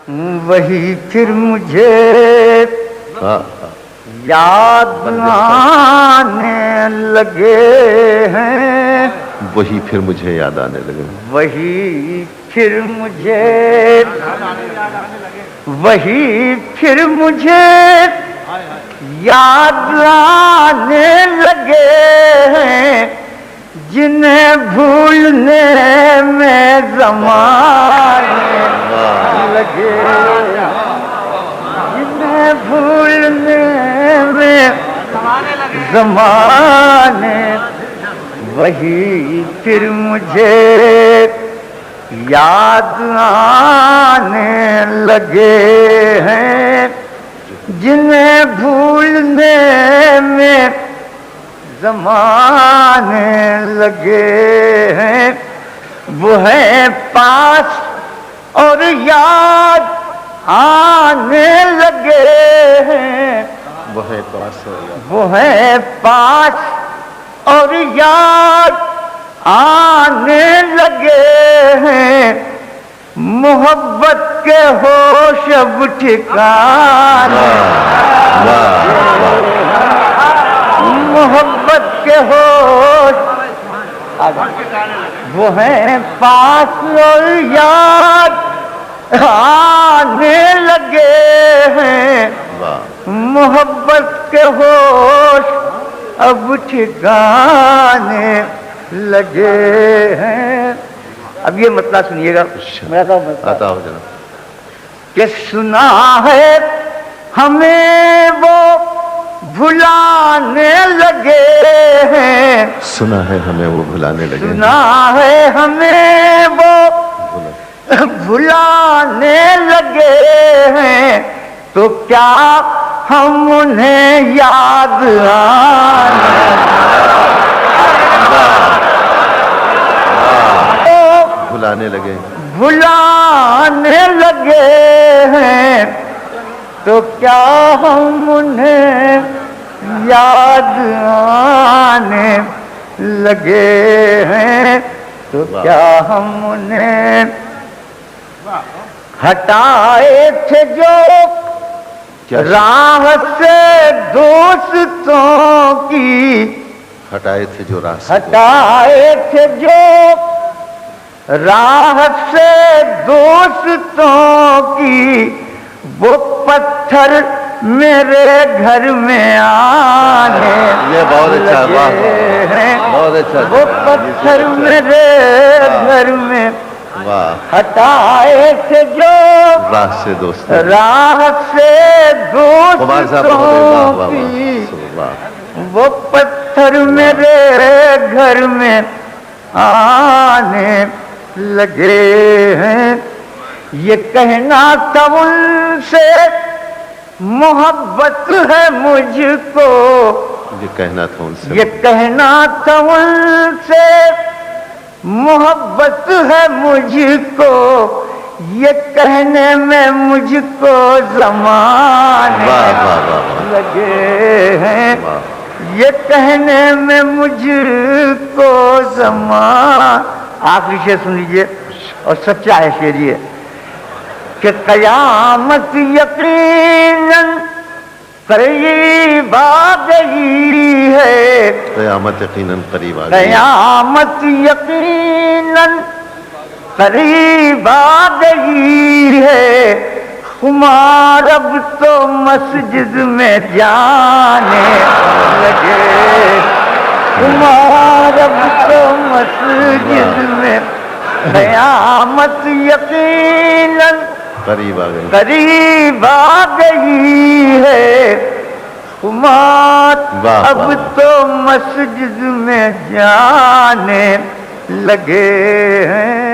وہی پھر مجھے یاد آنے لگے ہیں، وہی پھر مجھے یاد آنے لگے، وہی پھر مجھے، وہی پھر مجھے یاد آنے لگے ہیں، جنہیں بھولنے میں زمانے لگے، جنہیں بھولنے میں زمانے، وہی پھر مجھے یاد آنے لگے ہیں، جنہیں بھولنے میں زمانے لگے ہیں، وہ ہے پاس اور یاد آنے لگے ہیں، وہ ہے پاس اور یاد، وہ ہے پاس اور یاد آنے لگے ہیں، محبت کے ہوش اب ٹھکانے، محبت کے ہوش وہ ہیں پاس اور یاد آنے لگے ہیں، محبت کے ہوش اب ٹھکانے لگے ہیں۔ اب یہ مطلب سنیے گا، آتا ہو جناب، کہ سنا ہے ہمیں وہ بھلانے لگے ہیں، سنا ہے ہمیں وہ بھلانے لگے، سنا ہے ہمیں وہ بھلانے لگے ہیں، تو کیا ہم انہیں یاد بھلانے لگے، بھلانے لگے ہیں، تو کیا ہم انہیں یاد آنے لگے ہیں، تو کیا ہم انہیں ہٹائے تھے جو راہ سے دوستوں کی، ہٹائے تھے جو راہ سے، ہٹائے تھے جو راہ سے دوستوں کی، وہ پتھر میرے گھر میں آنے یہ بہت اچھا، لگے ہیں، بہت اچھا، وہ پتھر میرے گھر میں ہٹائے تھے جو راہ سے دوست، راہ سے کمار صاحب، دوستوں کی، وہ پتھر میرے گھر میں آنے لگے ہیں، یہ کہنا تھا ان سے محبت ہے مجھ کو، یہ کہنا تھا ان سے، یہ کہنا تھا ان سے محبت ہے مجھ کو، یہ کہنے میں مجھ کو زمانے لگے ہیں، یہ کہنے میں مجھ کو زمانے۔ آخری شعر سن لیجیے اور سچا ہے شعر یہ کہ قیامت یقیناً قریب آ گئی ہے، قیامت یقیناً قریب آ گئی، قیامت یقیناً قریب آ گئی ہے، خمار اب تو مسجد میں جانے لگے، خمار اب تو مسجد میں، قیامت یقیناً قریب آ گئی، قریب آ گئی ہے، خمار اب تو مسجد میں جانے لگے ہیں۔